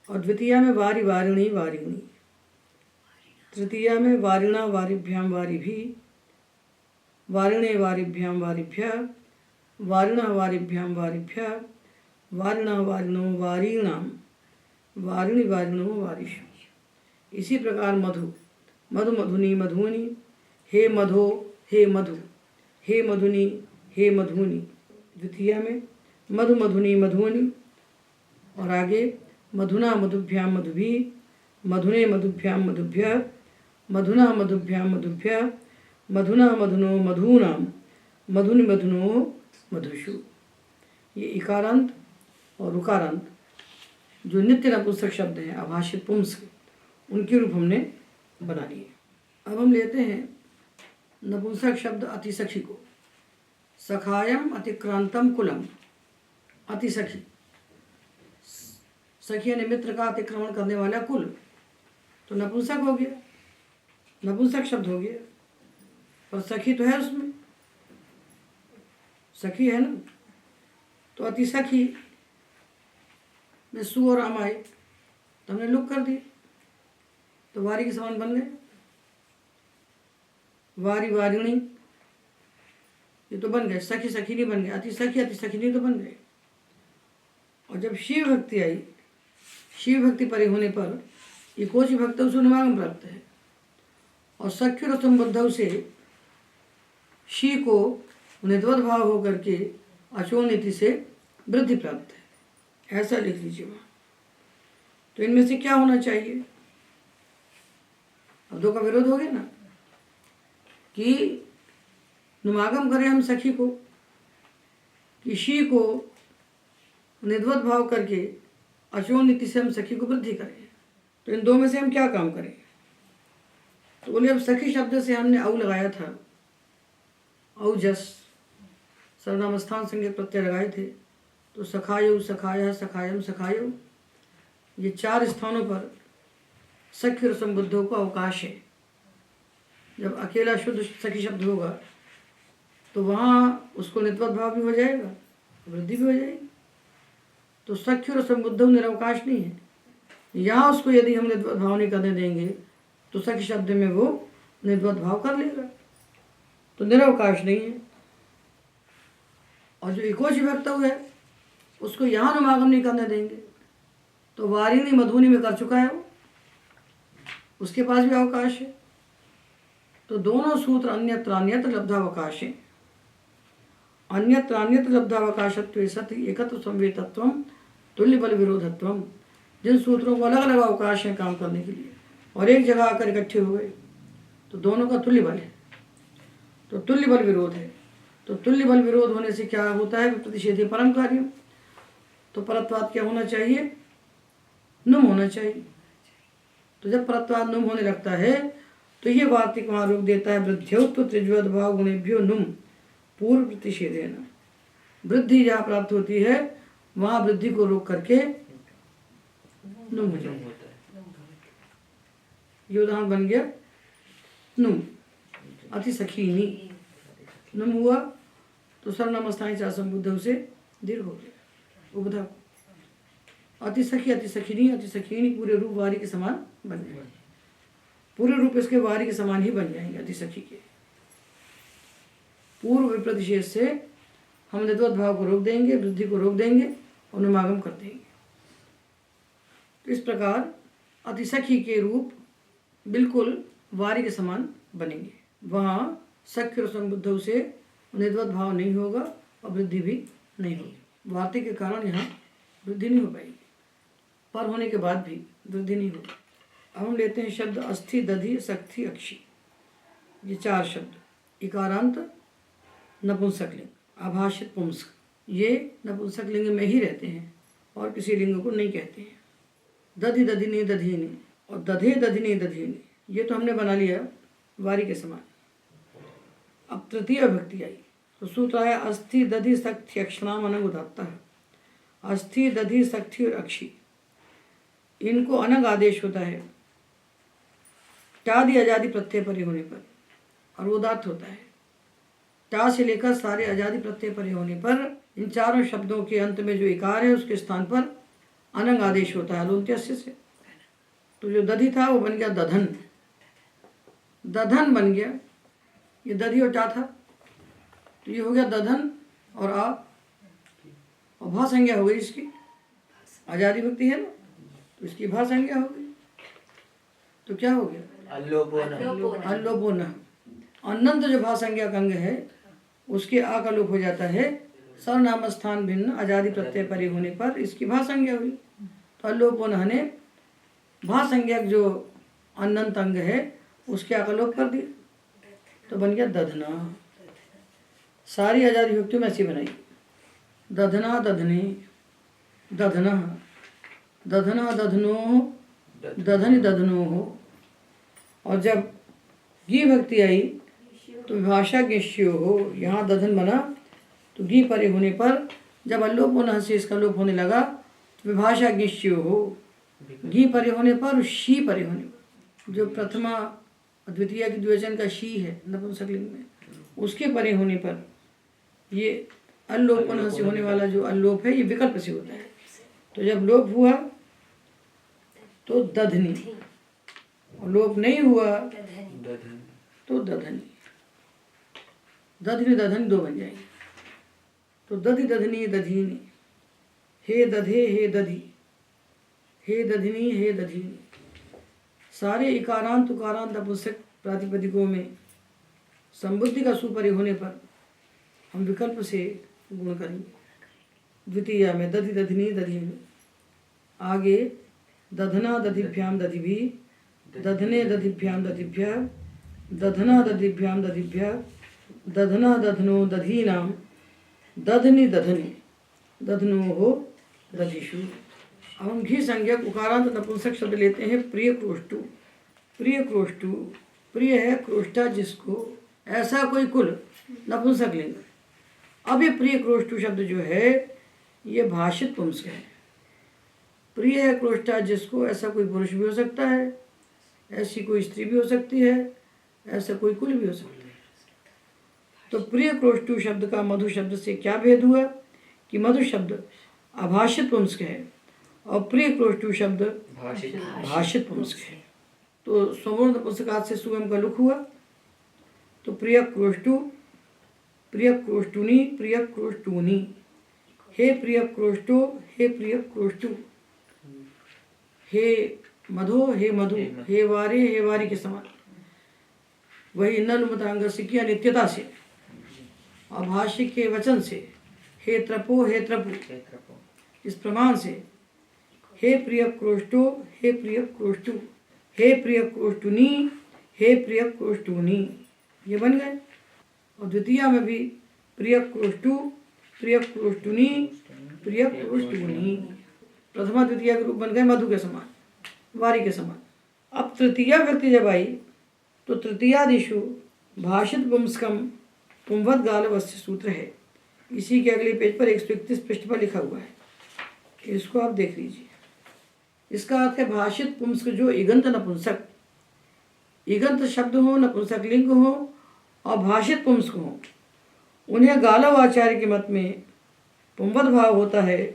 और द्वितीया में वारी वारिणी वारिणी, तृतीया में वारिणा वारिभ्याम वारिभी, वारिणे वारिभ्याम वारिभ्य, वारिणा वारिभ्याम वारिभ्य, वारिणा वारिणो वारीणाम, वारिणी वारिणो वारिषु। इसी प्रकार मधु मधु मधुनी मधुनी, हे मधो हे मधु, हे मधुनी हे मधुनी। द्वितीया में मधु मधुनी मधुनी, और आगे मधुना मधुभ्याम मधुभी, मधुने मधुभ्याम मधुभ्य, मधुना मधुभ्याम मधुभ्य, मधुना मधुनो मधूनाम, मधुनि मधुनो मधुषु। ये इकारांत और उकारांत जो नित्य नपुंसक शब्द हैं अभाषित पुंसक, उनके रूप हमने बना लिए। अब हम लेते हैं नपुंसक शब्द अतिसखी को। सखायम अतिक्रांतम कुलम। अतिसखी, सखी यानी मित्र का अतिक्रमण करने वाला कुल, तो नपुंसक हो गया, नपुंसक शब्द हो गया। पर सखी तो है उसमें, सखी है ना। तो अतिसखी में सु और राम आए तो हमने लुक कर दिए, तो वारी के समान बन गए। वारी वारिणी ये तो बन गए, सखी सखी नहीं बन गए, अतिसखी अतिसखी नहीं तो बन गए। और जब शिव भक्ति आई, शिव भक्ति परे होने पर इकोच भक्त उसको निमागम प्राप्त है, और सख्य और संबद्धव से शी को निद्वत भाव होकर के अचोनीति से वृद्धि प्राप्त है, ऐसा लिख लीजिए वहाँ। तो इनमें से क्या होना चाहिए? अब दो का विरोध हो गया ना, कि नुमागम करें हम सखी को, कि शी को निद्वत भाव करके अचोनीति से हम सखी को वृद्धि करें। तो इन दो में से हम क्या काम करें? तो बोले अब सखी शब्द से हमने औ लगाया था, औजस सर्वनाम स्थान संज्ञक प्रत्यय लगाए थे, तो सखायो सखाया सखायम सखायो, ये 4 स्थानों पर सख्य और संबुद्धों को अवकाश है। जब अकेला शुद्ध सखी शब्द होगा तो वहाँ उसको नित्वत भाव भी हो जाएगा, वृद्धि भी हो जाएगी। तो सख्य और संबुद्ध निरवकाश नहीं है। यहाँ उसको यदि हम नित्वत भाव नहीं करने देंगे तो सखी शब्द में वो नित्वत भाव कर लेगा, तो निरवकाश नहीं है। और जो इकोच विभक्त है उसको यहाँ अनुमागम नहीं करने देंगे, तो वारिणी मधुनी में कर चुका है वो, उसके पास भी अवकाश है। तो दोनों सूत्र अन्यत्र अन्यत्र लब्धावकाश है। अन्यत्र अन्यत्र लब्धावकाशत्व सत एकत्र संवेतत्व तुल्य बल विरोधत्व। जिन सूत्रों को अलग अलग अवकाश हैं काम करने के लिए और एक जगह आकर इकट्ठे हो गए तो दोनों का तुल्य बल है, तो तुल्य बल विरोध है। तो तुल्य बल विरोध होने से क्या होता है? प्रतिषेधे परम कार्य। तो परत्वाद क्या होना चाहिए? नुम होना चाहिए। तो जब परत्वाद नुम होने लगता है तो ये वार्तिक वहाँ रोक देता है। वृद्ध्योत्व त्रिज्वद भाव गुणेभ्यो नुम पूर्व प्रतिषेधे न। वृद्धि जहाँ प्राप्त होती है वहाँ वृद्धि को रोक करके नुम हो जाए। ये उदाहरण बन गया नुम। अति सखीनी नुम हुआ तो सर्वनामस्थानी चार संबुद्ध से दीर्घ हो गया उपधा। अति सखीनी अति सखीनी पूरे रूप वारी के समान बन जाएंगे। पूरे रूप इसके वारी के समान ही बन जाएंगे अति सखी के। पूर्व विप्रतिषेध से हम निद्वत भाव को रोक देंगे, वृद्धि को रोक देंगे और अनुमागम कर देंगे। तो इस प्रकार अति सखी के रूप बिल्कुल वारी के समान बनेंगे। वहाँ सख्य और संबुद्ध से निद्वत भाव नहीं होगा और वृद्धि भी नहीं होगी। वार्तिक के कारण यहाँ वृद्धि नहीं हो पाएगी, पर होने के बाद भी वृद्धि नहीं होगी। अब हम लेते हैं शब्द अस्थि दधि शक्ति अक्षी। ये चार शब्द इकारांत नपुंसकलिंग आभाषित पुंस्क, ये नपुंसकलिंग में ही रहते हैं और किसी लिंग को नहीं कहते हैं। दधि दधिनी दधीनी और दधे दधिनी दधीनी, ये तो हमने बना लिया वारी के समान। अब तृतीय विभक्ति आई तो सूत्र आया अस्थि दधि शक्ति अक्षणाम अनंग उदात्ता है। अस्थि दधि शक्ति और अक्षी, इनको अनंग आदेश होता है टादि अजादि प्रत्यय परे होने पर, और उदात्त होता है टा से लेकर सारे अजादि प्रत्यय परे होने पर। इन चारों शब्दों के अंत में जो इकार है उसके स्थान पर अनंग आदेश होता है लोन्त्यस्य से। तो जो दधि था वो बन गया दधन, दधन बन गया। ये दधि और टा था तो ये हो गया दधन और आ, और भा संज्ञा हो गई इसकी। आजादी भक्ति है ना, तो इसकी भा संज्ञा हो गई तो क्या हो गया? अल्लोपोन। अनंत जो भा संज्ञा का अंग है उसके आ का लोप हो जाता है। सर्वनाम स्थान भिन्न आजादी प्रत्यय परे होने पर इसकी भा संज्ञा हुई। तो अल्लोपोन ने भा संज्ञक जो अनंत अंग है उसके आ का लोप कर दिया तो बन गया दधना। सारी आजादी युक्ति में ऐसी बनाई दधना दधने दधना दधना दधनो दधनि दधनो हो। और जब गी भक्ति आई तो विभाषा गिश्यो हो, यहाँ दधन बना तो गी परे होने पर जब अल्लोप पुनः से इसका लोप होने लगा तो विभाषा गिश्यो हो। गी परे होने पर शी परे होने पर, जो प्रथमा द्वितीय की द्विवचन का शी है नपुंसकलिंग में, उसके परे होने पर ये अल्लोप पुनः से होने वाला जो अल्लोप है ये विकल्प से होता है। तो जब लोप हुआ तो दधनी, और लोप नहीं हुआ तो दधनी। दधनी दधनी दो बन जाएंगे। तो दधि दधनी दधीनी, हे दधे हे दधि, हे दधिनी हे दधीनी। सारे इकारांत उकारांत नपुंसक प्रातिपदिकों में संबुद्धि का सुपरि होने पर हम विकल्प से गुण करेंगे। द्वितीया में दधि दधिनी दधीनी, आगे दधना दधिभ्याम दधिभी, दधने दधिभ्याम दधिभ्या, दधना दधिभ्याम दधिभ्या, दधना दधनो दधीनाम, दधनि दधनि दधनो हो दधिषु। अब हम घी संज्ञक उकारांत नपुंसक शब्द लेते हैं प्रिय क्रोष्टु। प्रिय क्रोष्टु, प्रिय है क्रोष्टा जिसको, ऐसा कोई कुल नपुंसक लिंग। अब ये प्रिय क्रोष्टु शब्द जो है ये भाषित पुंस्क है। प्रिय है क्रोष्टा जिसको, ऐसा कोई पुरुष भी हो सकता है, ऐसी कोई स्त्री भी हो सकती है, ऐसा कोई कुल भी हो सकता है। तो प्रिय क्रोष्टु शब्द का मधु शब्द से क्या भेद हुआ कि मधु शब्द अभाषित पुंस्क है और प्रिय क्रोष्टु शब्द भाषित पुंस्क है। तो स्वर्ण पुस्तकात से सुगम का लुक हुआ। तो प्रिय क्रोष्टु, प्रिय क्रोष्टुनी, प्रिय क्रोष्टुनी, हे प्रिय क्रोष्टो, हे प्रिय क्रोष्टु, हे मधो, हे मधु, हे वारे, हे वारी के समान। वही नल मतांग से किया नित्यता से। और भाष्य के वचन से हे त्रपो हे त्रपु, इस प्रमाण से हे प्रिय क्रोष्टो हे प्रिय क्रोष्टु, हे प्रिय क्रोष्टुनी, हे प्रिय क्रोष्टुनी, ये बन गए। और द्वितीया में भी प्रिय क्रोष्टु, प्रिय क्रोष्टुनी, प्रिय क्रोष्टुनी, प्रथमा द्वितीया के रूप बन गए मधु के समान, वारी के समान। अब तृतीया व्यक्ति जब आई तो तृतीयादिशु भाषित पुंस्कम पुंवत गालवस्य सूत्र है। इसी के अगले पेज पर 131 पृष्ठ पर लिखा हुआ है, इसको आप देख लीजिए। इसका अर्थ है भाषित पुंस्क जो इगंत नपुंसक, इगंत शब्द हो, नपुंसक लिंग हो और भाषित पुंस्क हो, उन्हें गालव आचार्य के मत में पुंवत भाव होता है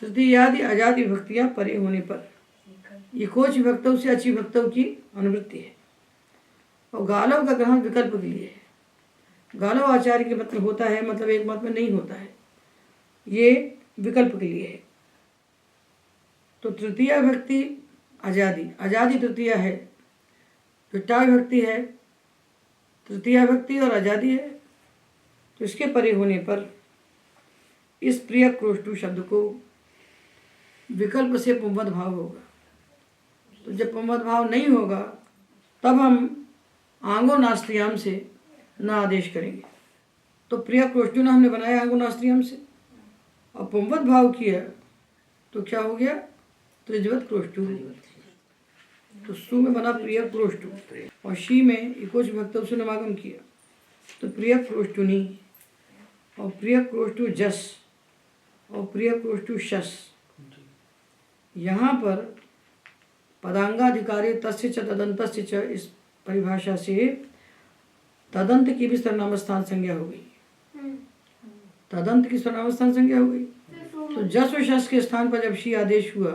तृतीयादि अजाति विभक्तियाँ परे होने पर। इकोच विभक्तों से अच्छी विभक्तों की अनुवृत्ति है और गालव का ग्रहण विकल्प के लिए है। गालव आचार्य के मत में होता है, मतलब एक मत में नहीं होता है, ये विकल्प के लिए है। तो तृतीया विभक्ति अजादि, अजादि तृतीया है, जो टा विभक्ति है तृतीया विभक्ति और अजादि है, तो इसके परे होने पर इस प्रिय क्रोष्टु शब्द को विकल्प से पुंवत भाव होगा। तो जब पुंवत भाव नहीं होगा तब हम आंगो नास्त्रियाम से न आदेश करेंगे। तो प्रिय क्रोष्टु ना हमने बनाया आंगो नास्त्रियाम से और पुंवत भाव किया तो क्या हो गया, त्रिजवत क्रोष्टु। तो सु में बना प्रिय क्रोष्टु और शी में इकोच विभक्तों से नमागम किया तो प्रिय क्रोष्टुनी और प्रिय क्रोष्टु जस और प्रिय क्रोष्टु शस। यहाँ पर पदांगाधिकारी तस्य च तदंतस्य च इस परिभाषा से तदंत की भी सर्वनाम स्थान संज्ञा हो गई, तदंत की सर्वनाम स्थान संज्ञा हो गई। तो जस और शस के स्थान पर जब शी आदेश हुआ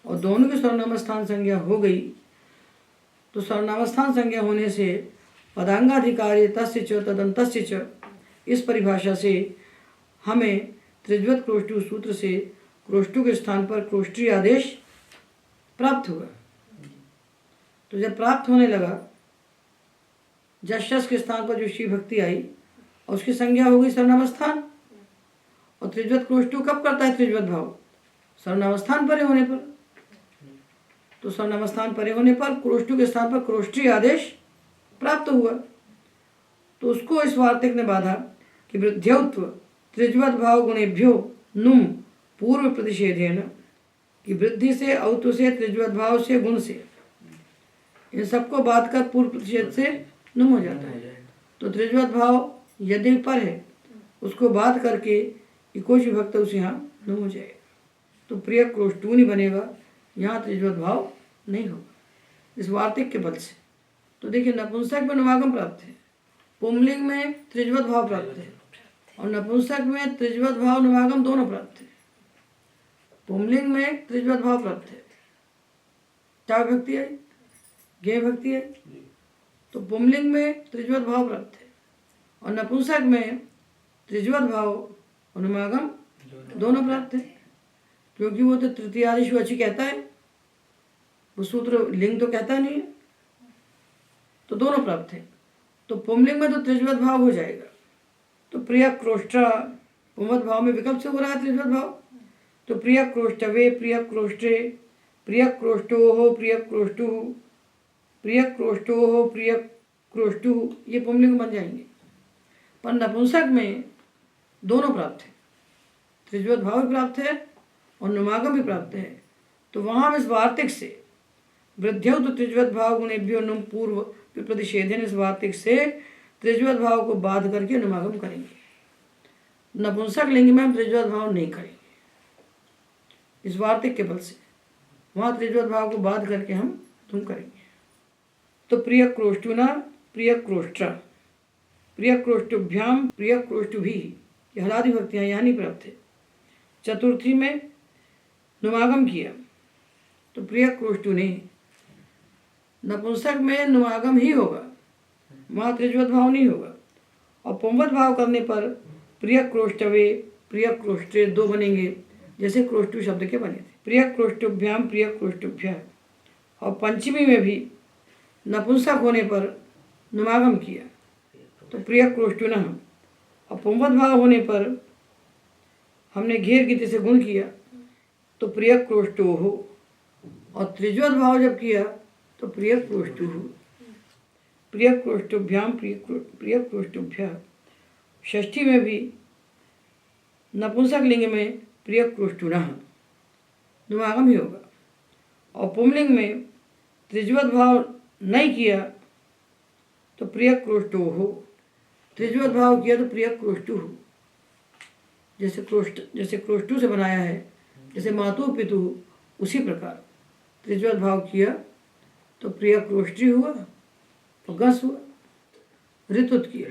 और दोनों की सर्वनाम स्थान संज्ञा हो गई तो सर्वनाम स्थान संज्ञा होने से पदांगाधिकारी तस्य च तदंतस्य च इस परिभाषा से हमें त्रिज्वत क्रोष्टु सूत्र से क्रोष्टु के स्थान पर क्रोष्टीय आदेश प्राप्त हुआ। तो जब प्राप्त होने लगा, जस के स्थान पर जो शी भक्ति आई और उसकी संज्ञा हो गई सर्वनाम स्थान। और त्रिज्वत क्रोष्टु कब करता है त्रिज्वत भाव, सर्वनाम स्थान परे होने पर। तो सर्वनाम स्थान परे होने पर क्रोष्टु के स्थान पर क्रोष्टीय आदेश प्राप्त हुआ। तो उसको इस वार्तिक ने बाधा कि वृद्ध्यौत्व त्रिज्वत भाव गुणेभ्यो नुम पूर्व प्रतिषेधेन, कि वृद्धि से, औत्व से, त्रिज्वत भाव से, गुण से, इन सबको बात कर पूर्व प्रतिषेध से नुम हो जाता है। तो त्रिज्वत भाव यदि पर है उसको बात करके इकोच विभक्त उसे यहाँ नुम हो जाएगा। तो प्रिय क्रोष्टु नहीं बनेगा, यहाँ त्रिज्वत भाव नहीं होगा इस वार्तिक के बल से। तो देखिए नपुंसक में नुमागम प्राप्त है, पुंलिंग में त्रिज्वत भाव प्राप्त है और नपुंसक में त्रिज्वत भाव नुमागम दोनों प्राप्त है। पुंलिंग में त्रिज्वत भाव प्राप्त है, क्या विभक्ति है, गे भक्ति है, तो पुंलिंग में त्रिज्वत भाव प्राप्त है और नपुंसक में त्रिज्वत भाव और नुमागम दोनों प्राप्त है। क्योंकि वो तो तृतीयादिशु अच्छी कहता है, वो सूत्र लिंग तो कहता नहीं है, तो दोनों प्राप्त है। तो पुंलिंग में तो त्रिज्वत भाव हो जाएगा। तो प्रिय क्रोष्टा पुंवत भाव में विकल्प से हो रहा है त्रिज्वत भाव। तो प्रिय क्रोष्टवे, प्रिय क्रोष्टे, प्रिय क्रोष्टो, प्रिय क्रोष्टु, प्रिय क्रोष्टो, प्रिय क्रोष्टु, ये पुंलिंग बन जाएंगे। पर नपुंसक में दोनों प्राप्त है, त्रिज्वत भाव भी प्राप्त है और नुमागम भी प्राप्त है। तो वहाँ इस वार्तिक से वृद्ध्यौ तो त्रिज्वत भाव गुणेभ्यो नुम पूर्व प्रतिषेधन, इस वार्तिक से त्रिज्वत भाव को बाध करके नुमागम करेंगे। नपुंसक लिंग में हम त्रिज्वत भाव नहीं करेंगे इस वार्तिक के बल से, वहाँ त्रिज्वत भाव को बाध करके हम तुम करेंगे। तो प्रिय क्रोष्टुना, प्रिय क्रोष्ट्रा, प्रिय क्रोष्टुभ्याम, प्रिय क्रोष्टुभी, ये हलादि भक्तियाँ यहाँ नहीं प्राप्त है। चतुर्थी में नुमागम किया तो प्रिय क्रोष्टु ने, नपुंसक में नुमागम ही होगा, वहाँ त्रिज्वत भाव नहीं होगा। और पुंवत भाव करने पर प्रिय क्रोष्टवे, प्रिय क्रोष्टे दो बनेंगे जैसे क्रोष्टु शब्द के बने थे। प्रिय क्रोष्टुभ्याम, प्रिय क्रोष्टुभ्य। और पंचमी में भी नपुंसक होने पर नुमागम किया तो प्रिय क्रोष्टुनः और पुंवत भाव होने पर हमने घेर गीति से गुण किया तो प्रिय क्रोष्टो हो, और त्रिज्वत भाव जब किया तो प्रिय क्रोष्टु हो। प्रिय क्रोष्टुभ्याम प्रिय क्रोष्टुभ्य। षष्ठी में भी नपुंसक लिंग में प्रिय क्रोष्टुनः दुमागम ही होगा, और पुंलिंग में त्रिज्वत भाव नहीं किया तो प्रिय क्रोष्टो हो, त्रिज्वत भाव किया तो प्रिय क्रोष्टु हो। जैसे क्रोष्टु से बनाया है, जैसे मातु पितु, उसी प्रकार त्रिज्वत भाव किया तो प्रिय क्रोष्टि हुआ, गस हुआ। ऋतुत किया,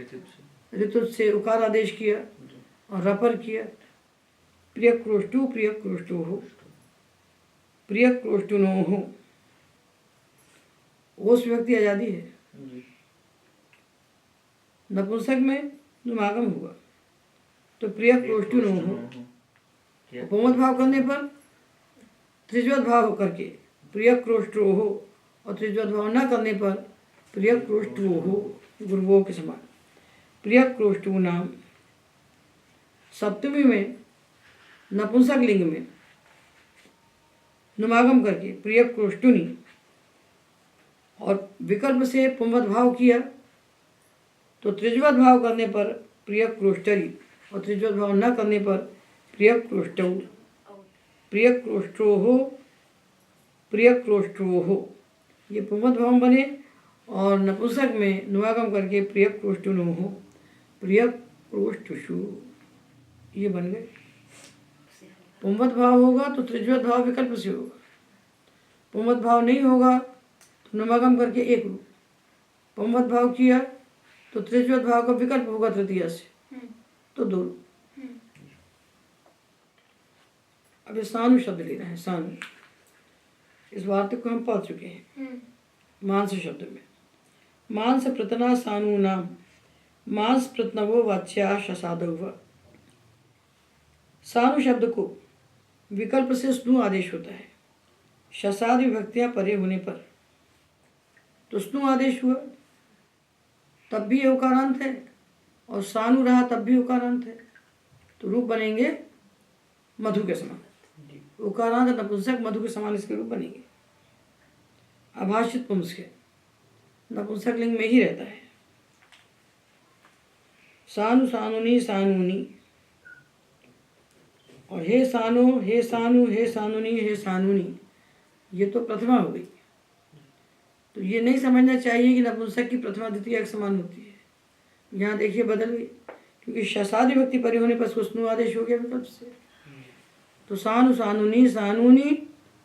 ऋतुत से उकार आदेश किया और रपर किया। प्रिय क्रोष्टु हो, प्रिय क्रोष्टुनो हो। ओस व्यक्ति आजादी है। नपुंसक में दुमागम हुआ तो प्रिय क्रोष्टुनो हो। उपमत भाव करने पर त्रिज्वत भाव होकर के प्रिय क्रोष्टो हो, और त्रिज्वत भाव न करने पर प्रिय क्रोष्टु हो, गुरुवों के समान। प्रिय क्रोष्टु नाम। सप्तमी में नपुंसक लिंग में नुमागम करके प्रिय क्रोष्टुनी, और विकल्प से पुंवत भाव किया तो त्रिज्वत भाव करने पर प्रिय क्रोष्टरी, और त्रिज्वत भाव न करने पर प्रिय क्रोष्टौ। प्रिय क्रोष्टो हो, प्रिय क्रोष्टो हो, ये पुंवत भाव बने, और नपुंसक में नुमागम करके प्रिय क्रोष्टुनो हो, प्रिय क्रोष्टुषु, ये बन गए। पुंवत भाव होगा तो त्रिज्वत भाव विकल्प से होगा, पुंवत भाव नहीं होगा तो नुमागम करके एक रूप। पुंवत भाव किया तो त्रिज्वत भाव का विकल्प होगा तृतीया से, तो दो रूप। अब ये सानु शब्द ले रहे हैं। सानु, इस वार्तिक को हम पढ़ चुके हैं। मांस शब्द में मांस प्रतना सानु नाम, मांस प्रतनवो वाच्या शसादव। सानु शब्द को विकल्प से स्नु आदेश होता है। शसाद विभक्तियां परे होने पर तो स्नु आदेश हुआ, तब भी ये उकारांत है, और सानु रहा तब भी उकारांत है, तो रूप बनेंगे मधु के समान। उकारांत नपुंसक मधु के समान इसके रूप बनेंगे। अभाषित पुंस्क नपुंसक लिंग में ही रहता है। सानु सानुनी सानुनी, और हे सानो हे सानु हे सानुनी हे सानुनी, ये तो प्रथमा हो गई। तो ये नहीं समझना चाहिए कि नपुंसक की प्रथमा द्वितीया एक समान होती है। यहाँ देखिए बदल गई, क्योंकि शसाद विभक्ति परे होने पर स्नु आदेश हो गया विकल्प से। तो सानु सानुनी सानुनी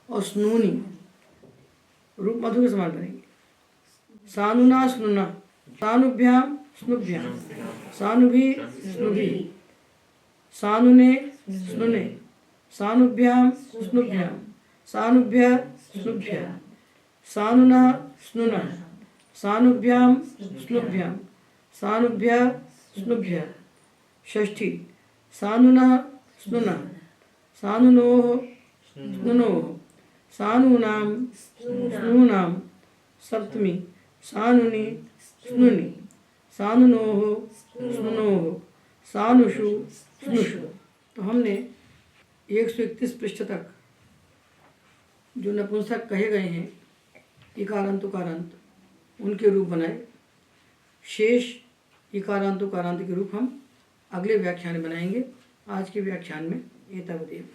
और स्नूनी रूप मधु के समान बनेंगे। सानुना स्नुना, सानुभ्याम स्नुभ्याम, सानुभि स्नुभि, सानुने स्नुने, सानुभ्याम स्नुभ्याम, सानुभ्य स्नुभ्य, सानुना स्नुना, सानुभ्याम स्नुभ्याम, सानुभ्य स्नुभ्य। षष्ठी सानुना स्नुना, सानुनोः स्नुनोः, सानूनाम स्नूनाम। सप्तमी सानुनी स्नुनि, सानुनोः स्नुनोः, सानुषु स्नुषु। तो हमने 131 पृष्ठ तक जो नपुंसक कहे गए हैं इकारांत उकारांत, उनके रूप बनाए। शेष इकारांत उकारांत के रूप हम अगले व्याख्यान में बनाएंगे। आज के व्याख्यान में एतावदेव।